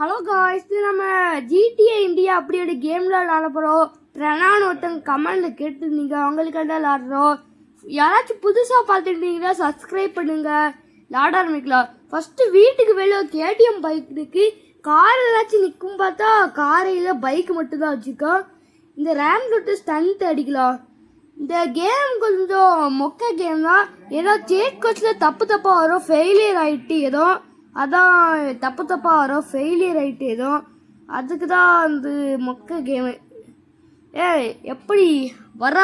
Hello guys, இது நம்ம GTA India அப்படியோட கேமில் விளாட போகிறோம். ரெனான்னு ஒருத்தங்க கமெண்டில் கேட்டுருந்தீங்க, அவங்களுக்காக விளாடுறோம். யாராச்சும் புதுசாக பார்த்துக்கிட்டீங்கன்னா சப்ஸ்கிரைப் பண்ணுங்கள், விளாட ஆரம்பிக்கலாம். ஃபஸ்ட்டு வீட்டுக்கு வெளியே கேடிஎம் பைக் இருக்குது. கார் ஏதாச்சும் நிற்கும் பார்த்தா காரையில் பைக் மட்டும்தான் வச்சுருக்கோம். இந்த ரேம் தொட்டு ஸ்டண்ட் அடிக்கலாம். இந்த கேம் கொஞ்சம் மொக்க கேம் தான். ஏதோ சேட் கோச்சில் தப்பாக வரும், ஃபெயிலியர் ஆகிட்டு ஏதோ அதான் தப்பாக வரும், ஃபெயிலியர் ஆகிட்டு ஏதோ அதுக்கு தான் அந்த மொக்க கேமு. எப்படி வர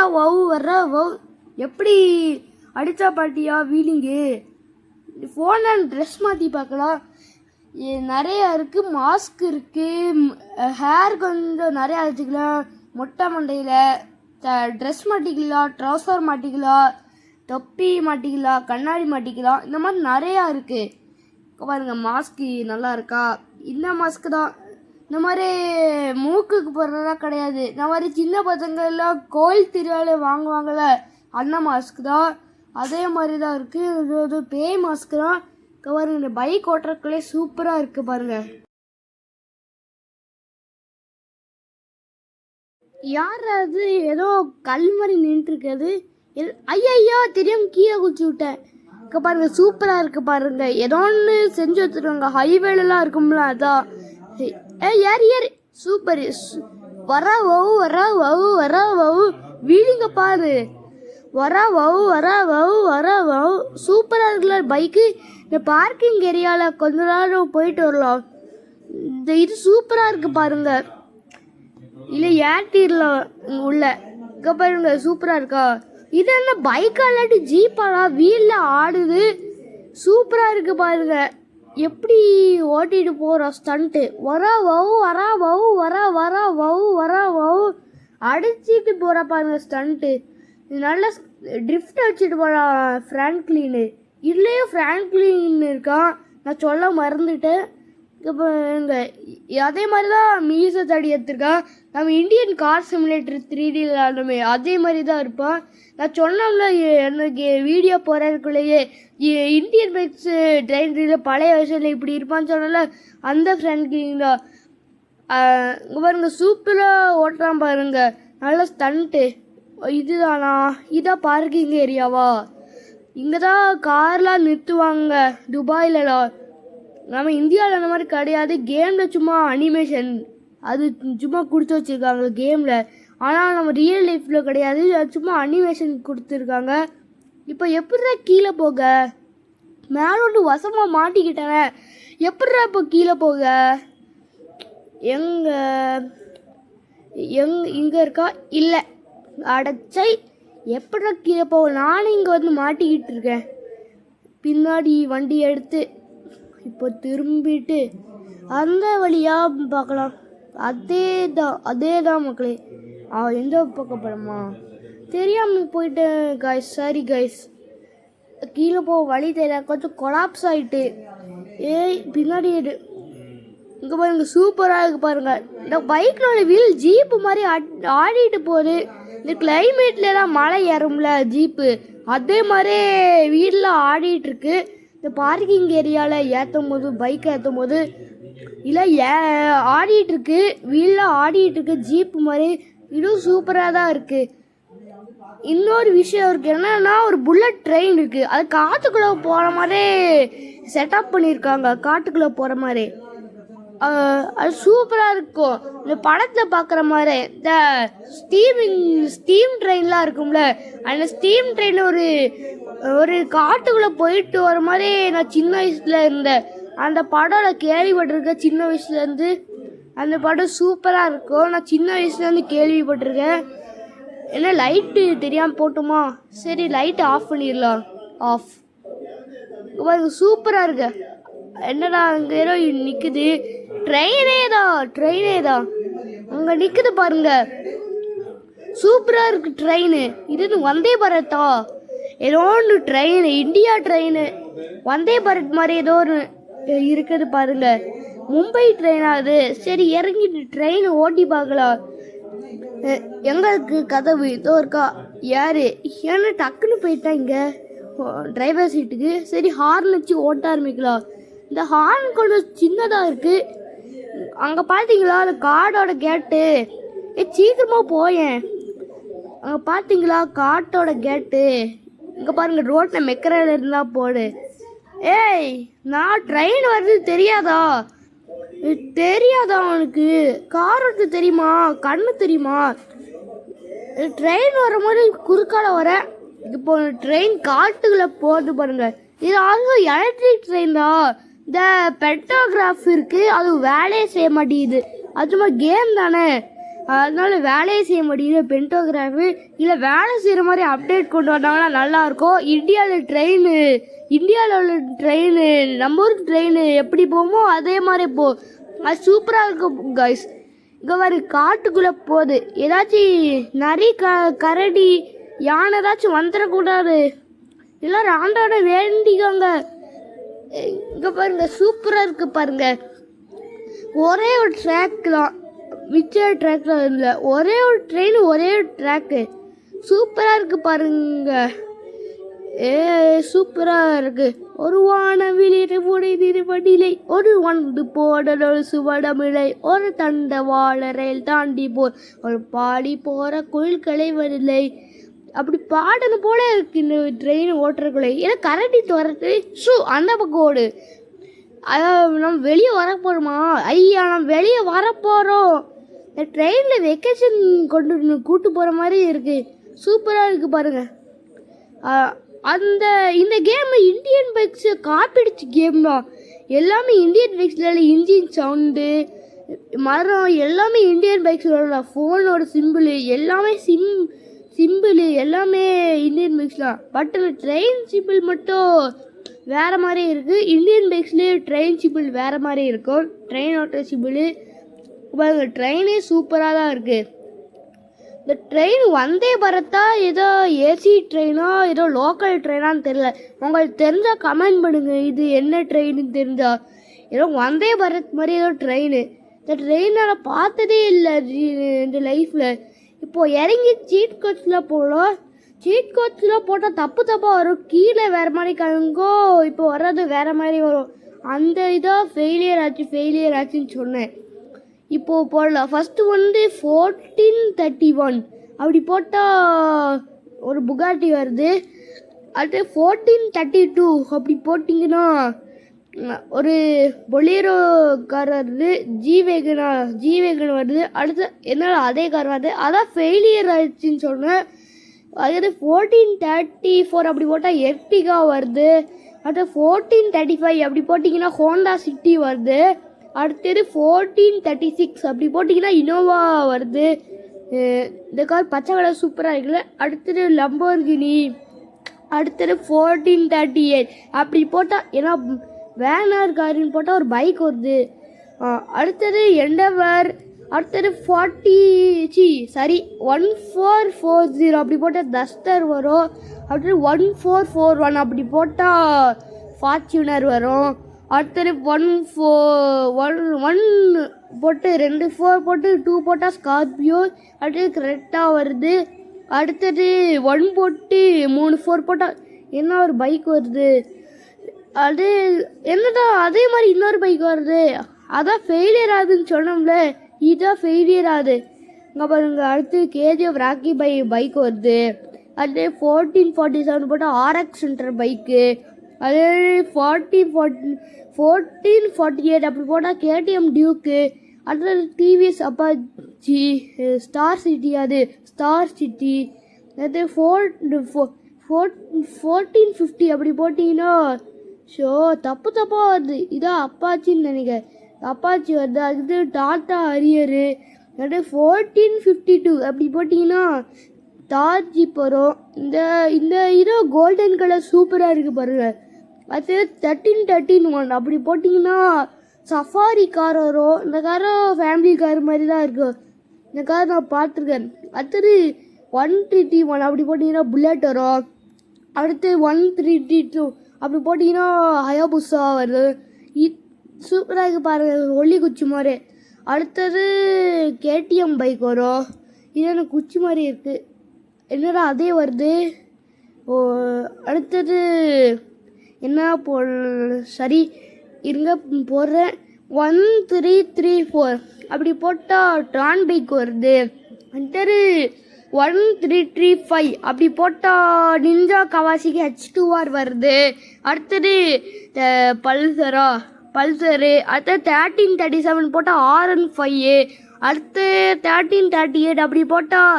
எப்படி அடித்தா பாட்டியா வீலிங்கு. ஃபோனில் ட்ரெஸ் மாற்றி பார்க்கலாம், நிறையா இருக்குது. மாஸ்க் இருக்குது, ஹேர் கொஞ்சம் நிறையா வச்சுக்கலாம். மொட்டை மண்டையில் ட்ரெஸ் மாட்டிக்கலாம், ட்ரௌசர் மாட்டிக்கலாம், தொப்பி மாட்டிக்கலாம், கண்ணாடி மாட்டிக்கலாம். இந்த மாதிரி நிறையா இருக்குது. பாருங்க, மாஸ்க்கு நல்லா இருக்கா? இந்த மாஸ்க்கு தான். இந்த மாதிரி மூக்குக்கு போடுறதா கிடையாது. இந்த மாதிரி சின்ன பசங்க எல்லாம் கோயில் திருவிழா வாங்குவாங்கள்ல, அந்த மாஸ்க்கு தான். அதே மாதிரி தான் இருக்குது. இது பேய் மாஸ்க்கு தான். பாருங்க, இந்த பைக் ஓட்டுறதுக்குள்ளே சூப்பராக இருக்குது பாருங்க. யாராவது ஏதோ கல் மாதிரி நின்றுருக்காது. ஐயோ தெரியாம கீழே குச்சி விட்டேன். இங்கே பாருங்கள், சூப்பராக இருக்குது பாருங்கள். ஏதோ ஒன்று செஞ்சு வச்சுருவாங்க, ஹைவேலலாம் இருக்கும்ல அதான். ஏறி சூப்பர். வர வீலிங்க பாரு. வர சூப்பராக இருக்குல்ல பைக்கு. இந்த பார்க்கிங் ஏரியாவில் கொஞ்ச நேரம் போயிட்டு வரலாம். இந்த இது சூப்பராக இருக்குது பாருங்க. இல்லை ஏர்டீரில் உள்ள இங்கே பாருங்க, சூப்பராக இருக்கா? இது என்ன பைக்கா இல்லாட்டி ஜீப்பாடா? வீலில் ஆடுது, சூப்பராக இருக்குது பாருங்க. எப்படி ஓட்டிட்டு போகிறோம் ஸ்டண்ட்டு. வர அடிச்சிட்டு போகிற பாருங்க ஸ்டண்ட்டு. நல்லா ட்ரிஃப்ட் அடிச்சுட்டு போகிறான் ஃப்ராங்க்லின்னு. இதுலேயும் ஃப்ராங்க்லின் இருக்கான், நான் சொல்ல மறந்துட்டேன். இப்போ இங்கே அதே மாதிரி தான் மீசை தடி எடுத்துருக்கான். நம்ம இந்தியன் கார் சிமுலேட்டர் 3D விளாடுமே அதே மாதிரி தான் இருப்பான். நான் சொன்னோம்ல, எனக்கு வீடியோ போகிறதுக்குள்ளேயே இந்தியன் பைக்ஸு ட்ரெயினில் பழைய வருஷத்தில் இப்படி இருப்பான்னு சொன்னால அந்த ஃப்ரெண்ட்கிங் தான். இங்கே பாருங்க, சூப்பராக ஓட்டுறான் பாருங்க, நல்ல ஸ்டண்ட்டு. இதுதானா? இதான் பார்க்கிங் ஏரியாவா? இங்கே தான் கார்லாம் நிறுத்துவாங்க துபாயிலலாம். நம்ம இந்தியாவில் அந்த மாதிரி கிடையாது. கேமில் சும்மா அனிமேஷன் அது சும்மா கொடுத்து வச்சுருக்காங்க கேமில். ஆனால் நம்ம ரியல் லைஃப்பில் கிடையாது, அது சும்மா அனிமேஷன் கொடுத்துருக்காங்க. இப்போ எப்படிடா கீழே போக? மேலோட்டு வசமாக மாட்டிக்கிட்டேன். எப்படிடா இப்போ கீழே போக? இங்கே இருக்கா? இல்லை, அடைச்சை. எப்படிடா கீழே போக? நானும் இங்கே வந்து மாட்டிக்கிட்டு இருக்கேன். பின்னாடி வண்டி எடுத்து இப்போ திரும்பிட்டு அந்த வழியாக பார்க்கலாம். அதே தான் மக்களே. எந்த பக்கம் படமா தெரியாமல் போயிட்டேன் கைஸ், சாரி கைஸ். கீழே போக வழி தெரியல, கொஞ்சம் கொலாப்ஸ் ஆகிட்டு. பின்னாடி இங்கே பாருங்க, சூப்பராக இருக்குது பாருங்க. இந்த பைக்கினோட வீல் ஜீப்பு மாதிரி ஆடிட்டு போகுது. இந்த கிளைமேட்லாம் மழை ஏறும்ல ஜீப்பு, அதே மாதிரி வீட்டில் ஆடிட்டுருக்கு. இந்த பார்க்கிங் ஏரியாவில் ஏற்றும் போது, பைக்கை ஏற்றும் போது இல்லை ஆடிட்டுருக்கு, வீலில் ஆடிட்டுருக்கு ஜீப்பு மாதிரி. இதுவும் சூப்பராக தான் இருக்குது. இன்னொரு விஷயம் இருக்குது, என்னன்னா ஒரு புல்லட் ட்ரெயின் இருக்குது. அது காற்றுக்குள்ளே போகிற மாதிரி செட்டப் பண்ணியிருக்காங்க, காட்டுக்குள்ளே போகிற மாதிரி. அது சூப்பராக இருக்கும். இந்த படத்தில் பார்க்குற மாதிரி இந்த ஸ்டீம் ட்ரெயின்லாம் இருக்கும்ல, அந்த ஸ்டீம் ட்ரெயின் ஒரு காட்டுக்குள்ளே போயிட்டு வர மாதிரி நான் சின்ன வயசில் இருந்தேன். அந்த படம் நான் கேள்விப்பட்டிருக்கேன் சின்ன வயசுலேருந்து. அந்த படம் சூப்பராக இருக்கும், நான் சின்ன வயசுலேருந்து கேள்விப்பட்டிருக்கேன். என்ன லைட்டு தெரியாமல் போட்டுமா? சரி, லைட்டு ஆஃப் பண்ணிடலாம். ஆஃப். சூப்பராக இருக்கு. என்னடா அங்கே ஏதோ நிற்குது, ட்ரெயினே தான் அங்கே நிற்குது பாருங்க. சூப்பராக இருக்குது ட்ரெயின். இது வந்தே பாரத்தா? ஏதோ ஒன்று train, India train Vande Bharat மாதிரி ஏதோ ஒரு இருக்குது பாருங்க. மும்பை ட்ரெயின் ஆகுது. சரி, இறங்கிட்டு ட்ரெயின் ஓட்டி பார்க்கலாம். எங்களுக்கு கதவு இதோ இருக்கா? யாரு? ஏன்னா டக்குன்னு போயிட்டேன் இங்கே டிரைவர் சீட்டுக்கு. சரி, ஹார்ன் வச்சு ஓட்ட ஆரம்பிக்கலாம். இந்த ஹார்ன் கொஞ்சம் சின்னதாக இருக்குது. அங்கே பார்த்தீங்களா அந்த காடோட கேட்டு? சீக்கிரமாக போயேன். அங்கே பார்த்தீங்களா காட்டோட கேட்டு? இங்கே பாருங்க, ரோட்டில் மெக்கரையில் இருந்தால் போடு. ஏய், நான் ட்ரெயின் வருது தெரியாதா? தெரியாதா உனக்கு? கார் ஓட்டு தெரியுமா? கண்ணு தெரியுமா? ட்ரெயின் வர மாதிரி குறுக்கால வர. இப்போ ட்ரெயின் காட்டுக்குள்ளே போகுது பாருங்க. இது ஆல்சோ எலக்ட்ரிக் ட்ரெயின் தான். இந்த பென்டோகிராஃப் இருக்குது, அது வேலையே செய்ய மாட்டேங்குது. அது மாதிரி கேம் தானே, அதனால வேலையே செய்ய மாட்டேங்குது பென்டோகிராஃபு. இல்லை வேலை செய்கிற மாதிரி அப்டேட் கொண்டு வந்தாங்கன்னா நல்லாயிருக்கும். இந்தியாவில் உள்ள ட்ரெயின் நம்ம ஊருக்கு ட்ரெயின் எப்படி போகுமோ அதே மாதிரி அது சூப்பராக இருக்கும் கைஸ். இங்கே வர காட்டுக்குள்ளே போகுது. ஏதாச்சும் நரி கரடி யானை ஏதாச்சும் வந்துடக்கூடாது. எல்லோரும் ஆண்டோட வேண்டிக்கோங்க. இங்கே பாருங்க, சூப்பராக இருக்குது பாருங்க. ஒரே ஒரு ட்ராக் தான், மிச்ச ட்ராக்ல இல்லை. ஒரே ஒரு ட்ரெயின், ஒரே ஒரு ட்ராக்கு. சூப்பராக இருக்குது பாருங்க. சூப்பராக இருக்குது. ஒரு வானவிலை திருவடிலை, ஒரு வந்து போடல் சுவடமிழை, ஒரு தண்ட வாழ ரயில் தாண்டி போர், ஒரு பாடி போகிற குயில் களைவதில்லை. அப்படி பாடணும் போல இருக்கு இந்த ட்ரெயின் ஓட்டுறக்குள்ளே. ஏன்னா கரண்டி துரத்து அந்த பக்கம் ஓடு. நம்ம வெளியே வரப்போகிறோமா? ஐயா, நம்ம வெளியே வரப்போகிறோம். இந்த ட்ரெயினில் வெக்கேஷன் கூட்டு போகிற மாதிரி இருக்குது. சூப்பராக இருக்குது பாருங்கள். இந்த கேம் இந்தியன் பைக்ஸை காப்பிடிச்ச கேம் தான். எல்லாமே இந்தியன் பைக்ஸில் இன்ஜின் சவுண்டு, மரம் எல்லாமே இந்தியன் பைக்ஸோட, ஃபோனோட சிம்பிள் எல்லாமே சிம்பிள் எல்லாமே இந்தியன் பைக்ஸ் தான். பட் அந்த ட்ரெயின் சிம்பிள் மட்டும் வேறு மாதிரி இருக்குது. இந்தியன் பைக்ஸ்லேயே ட்ரெயின் சிம்பிள் வேறு மாதிரி இருக்கும். ட்ரெயின் ஓட்டுற சிம்பிள் ட்ரெயினே சூப்பராக தான் இருக்குது. இந்த ட்ரெயின் வந்தே பாரத்தா, ஏதோ ஏசி ட்ரெயினா, ஏதோ லோக்கல் ட்ரெயினான்னு தெரில. உங்களுக்கு தெரிஞ்சால் கமெண்ட் பண்ணுங்கள், இது என்ன ட்ரெயின்னு தெரிஞ்சா. ஏதோ வந்தே பாரத் மாதிரி ஏதோ ட்ரெயின். இந்த ட்ரெயினை நான் பார்த்ததே இல்லை இந்த லைஃப்பில். இப்போது இறங்கி சீட் கோச்சில் போகலாம். சீட் கோச்சில் போட்டால் தப்பாக வரும். கீழே வேறு மாதிரி கலங்கோ, இப்போ வர்றது வேறு மாதிரி வரும். அந்த இதாக ஃபெயிலியர் ஆச்சுன்னு சொன்னேன். இப்போது போடலாம். ஃபஸ்ட்டு வந்து 1431 அப்படி போட்டால் ஒரு புகாட்டி வருது. அடுத்து 1432 அப்படி போட்டிங்கன்னா ஒரு பொலேரோ கார் வருது. ஜி வேகன் வருது. அடுத்து என்னால் அதே கார் வருது. அதான் ஃபெயிலியர் ஆயிடுச்சுன்னு சொன்னேன். அது 1434 அப்படி போட்டால் எர்டிகா வருது. அடுத்து 1435 அப்படி போட்டிங்கன்னா ஹோண்டா சிட்டி வருது. அடுத்தது 1436 அப்படி போட்டிங்கன்னா இனோவா வருது. இந்த கார் பச்சை கலர் சூப்பராக இருக்குல்ல. அடுத்தது லம்போர்கினி. அடுத்தது 1438 அப்படி போட்டால், ஏன்னா வேனார் காரின்னு போட்டால் ஒரு பைக் வருது. அடுத்தது எண்டவர். அடுத்தது 1440 அப்படி போட்டால் டஸ்டர் வரும். அடுத்தது 1441 அப்படி போட்டால் ஃபார்ச்சுனர் வரும். அடுத்தது 1 போட்டு 2 4 போட்டு 2 போட்டால் ஸ்கார்பியோ. அடுத்தது கரெக்டாக வருது. அடுத்தது 1 போட்டு 3 4 போட்டால் என்ன ஒரு பைக் வருது. அது என்னதான் அதே மாதிரி இன்னொரு பைக் வருது. அதான் ஃபெயிலியர் ஆகுதுன்னு சொன்னோம்ல, இதுதான் ஃபெயிலியர் ஆகுது. இங்கே பாருங்க. அடுத்து கேஜிஎஃப் ராக்கி பைக் வருது. அது 1447 போட்டால் ஆர்எக்ஸ் சென்டர் பைக்கு. அது 1448 அப்படி போட்டால் கேடிஎம் டியூக்கு. அடுத்தது டிவிஎஸ் அப்பாச்சி ஸ்டார் சிட்டி. அது ஸ்டார் சிட்டி. அது 1450 அப்படி போட்டிங்கன்னா தப்பாக வருது. இதான் அப்பாச்சின்னு நினைக்கிறேன். அப்பாச்சி வருது. அது டாட்டா ஹரியரு. அது 1452 அப்படி போட்டிங்கன்னா தார் ஜீப் வரும். இந்த இதோ கோல்டன் கலர் சூப்பராக இருக்குது பாருங்கள். அது 1331 அப்படி போட்டிங்கன்னா சஃபாரி கார் வரும். இந்த காரும் ஃபேமிலி கார் மாதிரி தான் இருக்கும். இந்த கார் நான் பார்த்துருக்கேன். அடுத்தது 131 அப்படி போட்டிங்கன்னா புல்லட் வரும். அடுத்து 132 அப்படி போட்டிங்கன்னா ஹயாபுசா வருது. சூப்பராக இருக்குது பாருங்கள், ஒல்லி குச்சி மாதிரி. அடுத்தது கேடிஎம் பைக் வரும். இது எனக்கு குச்சி மாதிரி இருக்குது. என்னடா அதே வருது. அடுத்தது என்ன சரி இருங்க போடுறேன். 1334 அப்படி போட்டால் ட்ரான் பைக் வருது. அடுத்தது 1335 அப்படி போட்டால் நிஞ்சா கவாசிக்கு H2R வருது. அடுத்தது பல்சரு. அடுத்தது 1337 போட்டால் RN5. அடுத்து 1338 அப்படி போட்டால்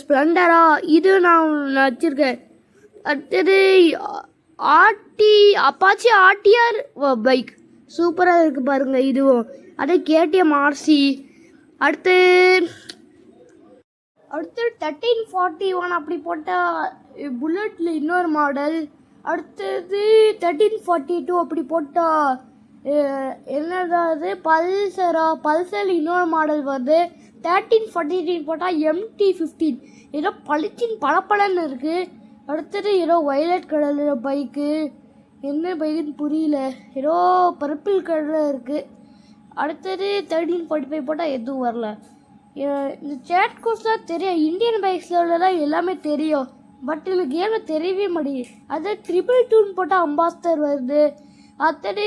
ஸ்ப்ளெண்டரா. இது நான் வச்சுருக்கேன். அடுத்தது அப்பாச்சி ஆர்டிஆர் பைக் சூப்பராக இருக்குது பாருங்கள் இதுவும். அதே KTM RC. அடுத்து 1341 அப்படி போட்டால் புல்லட்டில் இன்னொரு மாடல். அடுத்தது 1342 அப்படி போட்டால் என்னதாவது பல்சர் இன்னொரு மாடல் வருது. 1343 போட்டால் MT-15 ஏதோ பளிச்சின் பளபளன்னு இருக்குது. அடுத்தது ஏதோ வயலட் கலரில் பைக்கு, என்ன பைக்குன்னு புரியல, ஏதோ பர்பிள் கலரில் இருக்குது. அடுத்தது 1345 போட்டால் எதுவும் வரல. இந்த சேட் கோர்ஸ் தான் தெரியும், இந்தியன் பைக்ஸில் தான் எல்லாமே தெரியும், பட் இந்த கேமில் தெரியவே மாட்டேங்குது. அது 222 போட்டால் அம்பாஸ்டர் வருது. அடுத்தது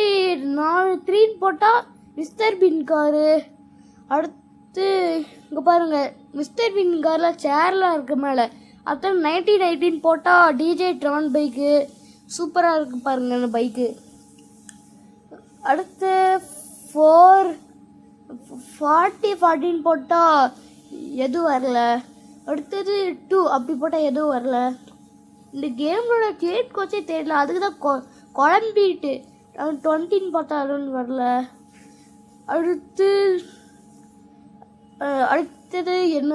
3 போட்டால் மிஸ்டர் பின் காரு. அடுத்து இங்கே பாருங்கள், மிஸ்டர் பின் காரில் சேர்லாம் இருக்குது மேலே. அடுத்தது 1918 போட்டால் DJ ட்ரான் பைக்கு சூப்பராக இருக்குது பாருங்கள் அந்த பைக்கு. அடுத்து 4014 போட்டால் எதுவும் வரல. அடுத்தது 2 அப்படி போட்டால் எதுவும் வரல. இந்த கேமோட கேட் கோச்சே தெரியல, அதுக்கு தான் குழம்பிட்டு 20 போட்டால் அதுவும் வரல. அடுத்தது என்ன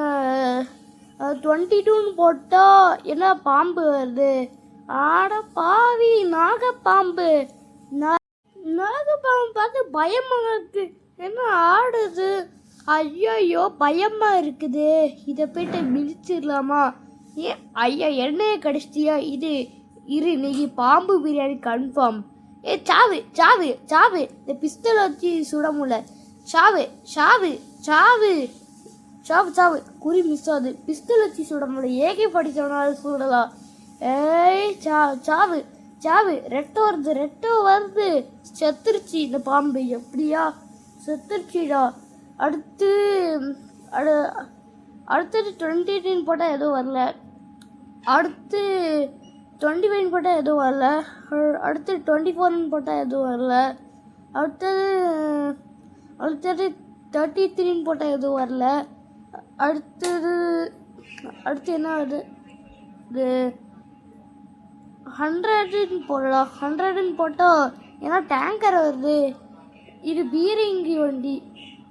22 போட்டால் என்ன பாம்பு வருது. ஆட பாவி, நாகப்பாம்பு பார்த்து பயமாக இருக்கு. என்ன ஆடுது, ஐயோ பயமாக இருக்குது. இதை போய்ட்டு மிதிச்சிடலாமா? ஐயா எண்ணெயை கடிச்சிட்டியா? இரு இன்னைக்கு பாம்பு பிரியாணி கன்ஃபார்ம். சாவு இந்த பிஸ்டல் வச்சு சுட முடியல. சாவு குறி மிஸ் ஆகுது. பிஸ்டல் வச்சு சுட முடியல, AK-47 சுடலாம். சாவு ரெட்டோ வருது. செத்துருச்சு இந்த பாம்பு, எப்படியா செத்துருச்சுடா. அடுத்தது 2018 போட்டால் எதுவும் வரல. அடுத்து 25 போட்டால் எதுவும் வரல. அடுத்து 24 போட்டால் எதுவும் வரல. அடுத்தது 33 போட்டால் எதுவும் வரல. அடுத்து என்ன வருது, இது 100 போடலாம். 100 போட்டால் ஏன்னா டேங்கர் வருது. இது பீரிங்கி வண்டி,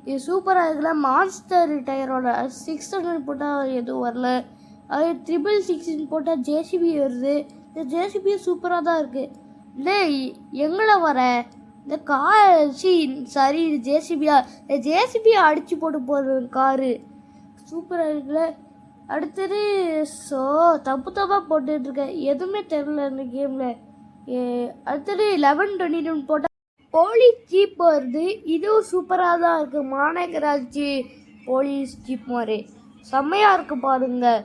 இது சூப்பராக இருக்குல்ல. மான்ஸ்டர் டயரோட 600 போட்டால் எதுவும் வரல. அது 666 போட்டால் JCB வருது. இந்த JCB சூப்பராக தான் இருக்குது. இல்லை எங்களை வர இந்த சரி இது JCB அடித்து போட்டு போகிற காரு சூப்பராக இருக்குல்ல. அடுத்தது தப்பாக போட்டுட்ருக்கேன், எதுவுமே தெரில இந்த கேமில். அடுத்தது 1122 போட்டால் போலீஸ் ஜீப் வருது. இதுவும் சூப்பராக தான் இருக்குது, மாநகராட்சி போலீஸ் ஜீப் மாதிரி செம்மையாக இருக்குது பாருங்கள்.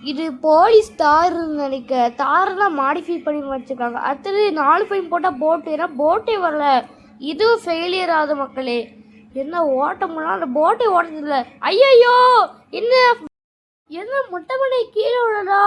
இது போலீஸ் தாருன்னு நினைக்க, தாரெல்லாம் மாடிஃபை பண்ணி வச்சுருக்காங்க. அடுத்தது 45 போட்டால் போட்டு, ஏன்னா போட்டே வரல. இதுவும் ஃபெயிலியர் ஆகுது மக்களே. என்ன ஓட்ட முடியல, அந்த போட்டே ஓட்டதில்லை. ஐயோ என்ன மொட்டை மலை கீழே விடடா.